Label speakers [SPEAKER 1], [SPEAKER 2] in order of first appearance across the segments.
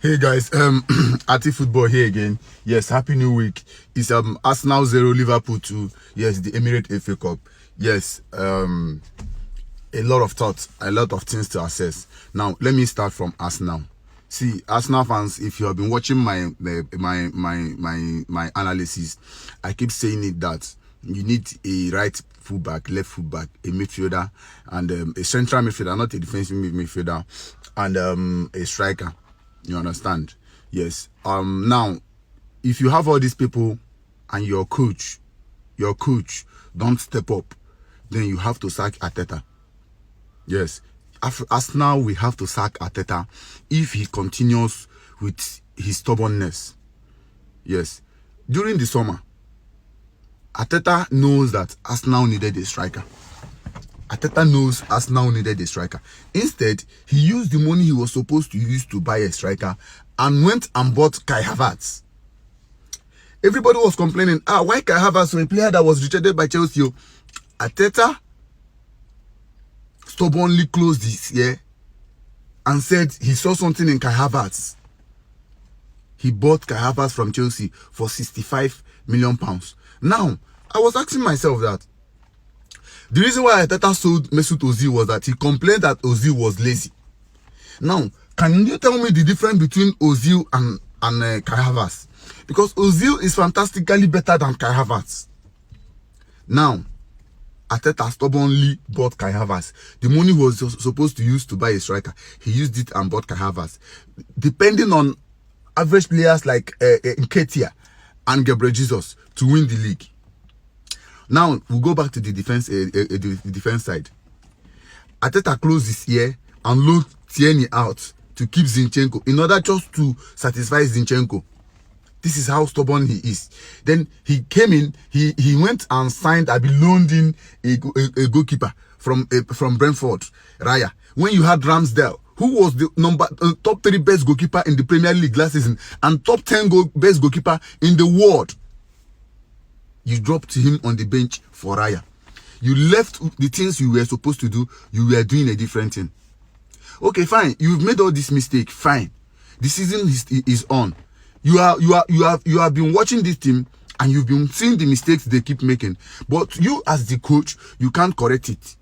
[SPEAKER 1] Hey guys, Arty Football here again. Yes, happy new week. It's Arsenal 0, Liverpool 2. Yes, the Emirates FA Cup. Yes, a lot of thoughts, a lot of things to assess. Now, let me start from Arsenal. See, Arsenal fans, if you have been watching my analysis, I keep saying it that you need a right fullback, left fullback, a midfielder, and a central midfielder, not a defensive midfielder, and a striker. You understand? Yes. Now, if you have all these people and your coach don't step up, then you have to sack Arteta. Yes. After Arsenal, we have to sack Arteta if he continues with his stubbornness. Yes. During the summer, Arteta knows that Arsenal needed a striker. Arteta knows Arsenal needed a striker. Instead, he used the money he was supposed to use to buy a striker and went and bought Kai Havertz. Everybody was complaining, why Kai Havertz, a player that was rejected by Chelsea? Arteta stubbornly closed this year and said he saw something in Kai Havertz. He bought Kai Havertz from Chelsea for £65 million. Now, I was asking myself that the reason why Arteta sold Mesut Ozil was that he complained that Ozil was lazy. Now, can you tell me the difference between Ozil and Kai Havertz? Because Ozil is fantastically better than Kai Havertz. Now, Arteta stubbornly bought Kai Havertz. The money he was supposed to use to buy a striker, he used it and bought Kai Havertz. Depending on average players like Nketiah and Gabriel Jesus to win the league. Now, we'll go back to the defense side. Arteta closed this year and loaned Tierney out to keep Zinchenko in order just to satisfy Zinchenko. This is how stubborn he is. Then he came in, he went and signed, loaned in a goalkeeper from Brentford, Raya. When you had Ramsdale, who was the top 3 best goalkeeper in the Premier League last season and top 10 best goalkeeper in the world, you dropped him on the bench for Raya. You left the things you were supposed to do. You were doing a different thing. Okay, fine. You've made all this mistake. Fine. The season is on. You have been watching this team and you've been seeing the mistakes they keep making. But you as the coach, you can't correct it.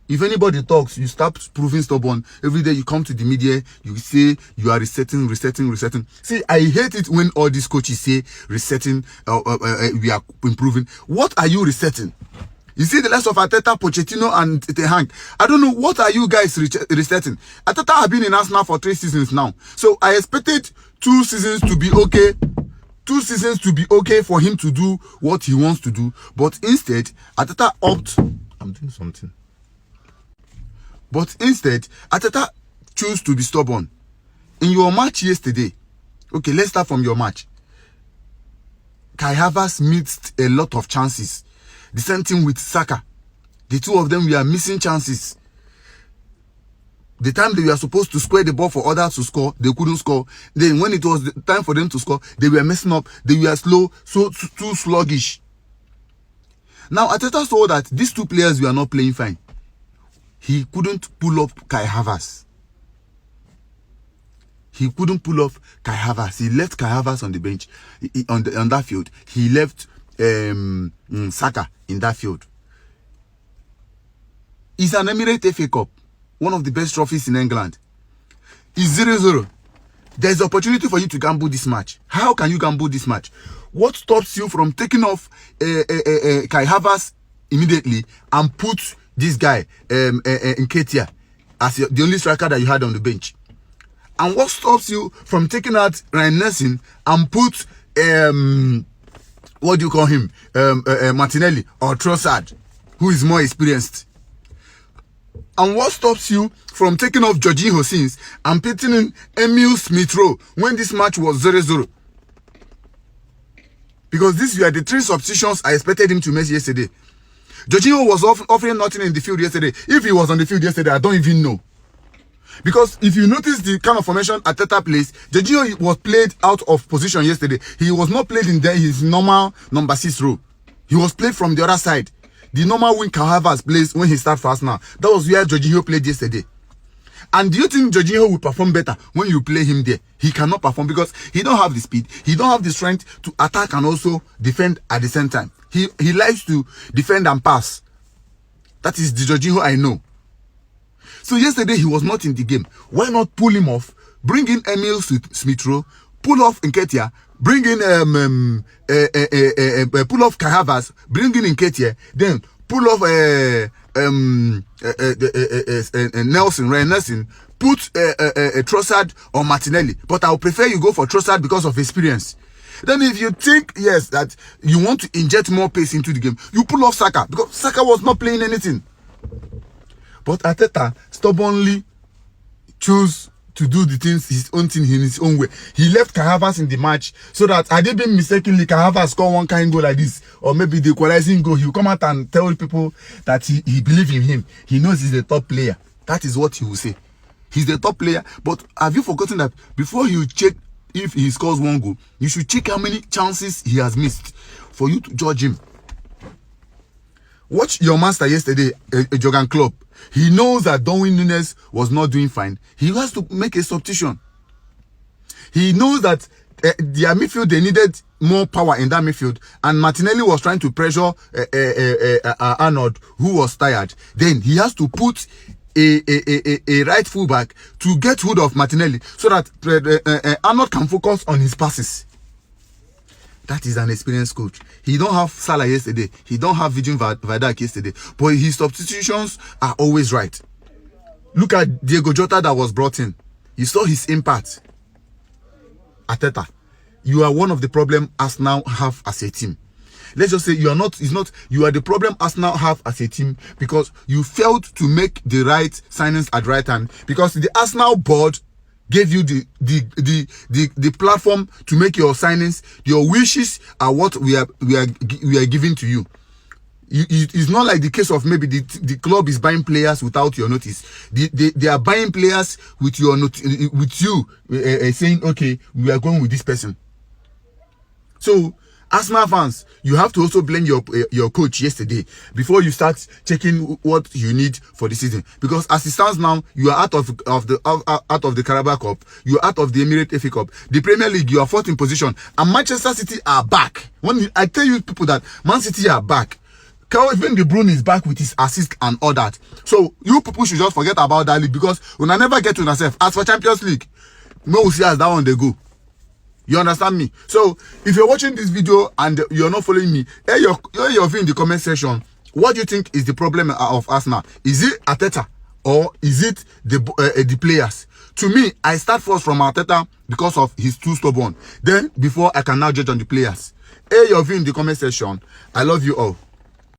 [SPEAKER 1] If anybody talks, you start proving stubborn. Every day you come to the media, you say you are resetting. See, I hate it when all these coaches say resetting, we are improving. What are you resetting? You see the likes of Arteta, Pochettino, and Ten Hag. I don't know, what are you guys resetting? Arteta have been in Arsenal for 3 seasons now. So I expected 2 seasons to be okay. 2 seasons to be okay for him to do what he wants to do. But instead, Arteta I'm doing something. But instead, Arteta chose to be stubborn. In your match yesterday, okay, let's start from your match. Kai Havertz missed a lot of chances. The same thing with Saka. The two of them were missing chances. The time they were supposed to square the ball for others to score, they couldn't score. Then when it was the time for them to score, they were messing up. They were slow, too sluggish. Now, Arteta saw that these 2 players were not playing fine. He couldn't pull up Kai Havertz. He couldn't pull off Kai Havertz. He left Kai Havertz on the bench, on that field. He left Saka in that field. It's an Emirates FA Cup, one of the best trophies in England. It's 0-0. There's opportunity for you to gamble this match. How can you gamble this match? What stops you from taking off Kai Havertz immediately and put this guy, Nketiah, as the only striker that you had on the bench? And what stops you from taking out Ryan Nelson and put, what do you call him, Martinelli or Trossard, who is more experienced? And what stops you from taking off Jorginho Sins and putting in Emil Smith-Rowe when this match was 0-0? Because these were the 3 substitutions I expected him to make yesterday. Jorginho was offering nothing in the field yesterday. If he was on the field yesterday, I don't even know. Because if you notice the kind of formation Arteta plays, Jorginho was played out of position yesterday. He was not played in his normal number 6 role. He was played from the other side. The normal wing Kai Havertz plays when he starts for Arsenal. That was where Jorginho played yesterday. And do you think Jorginho will perform better when you play him there? He cannot perform because he don't have the speed, he don't have the strength to attack and also defend at the same time. He likes to defend and pass. That is the Jorginho I know. So yesterday he was not in the game. Why not pull him off? Bring in Emil Smith-Rowe, pull off Nketiah, bring in pull off Kai Havertz, bring in Nketiah, then pull off Nelson, put Trossard or Martinelli. But I would prefer you go for Trossard because of experience. Then if you think, yes, that you want to inject more pace into the game, you pull off Saka because Saka was not playing anything. But Arteta stubbornly chose to do the things, his own thing in his own way. He left Kai Havertz in the match so that had they been mistakenly Kai Havertz score one kind goal like this, or maybe the equalizing goal, he'll come out and tell people that he believes in him. He knows he's the top player. That is what he will say. He's the top player. But have you forgotten that before you check if he scores one goal, you should check how many chances he has missed for you to judge him? Watch your master yesterday, Jurgen Klopp. He knows that Darwin Núñez was not doing fine. He has to make a substitution. He knows that their midfield, they needed more power in that midfield. And Martinelli was trying to pressure Arnold, who was tired. Then he has to put a right fullback to get hold of Martinelli so that Arnold can focus on his passes. That is an experienced coach. He don't have Salah yesterday. He don't have Virgil van Dijk yesterday. But his substitutions are always right. Look at Diego Jota that was brought in. You saw his impact. Arteta, you are one of the problems Arsenal have as a team. Let's just say you are not. You are the problem Arsenal have as a team because you failed to make the right signings at right time. Because the Arsenal board gave you the platform to make your signings. Your wishes are what we are giving to you. It's not like the case of maybe the club is buying players without your notice. They are buying players with your with you saying, okay, we are going with this person. So Arsenal fans, you have to also blame your coach yesterday before you start checking what you need for the season. Because as it stands now, you are out of the Carabao Cup, you are out of the Emirates FA Cup, the Premier League. You are fourth in position, and Manchester City are back. When I tell you people that Man City are back, Kevin De Bruyne is back with his assist and all that. So you people should just forget about that league because when I never get to yourself. As for Champions League, no see as that one they go. You understand me? So if you're watching this video and you're not following me, air your view in the comment section. What do you think is the problem of Arsenal? Is it Arteta or is it the players? To me, I start first from Arteta because of he's too stubborn. Then before I can now judge on the players. Air your view in the comment section. I love you all.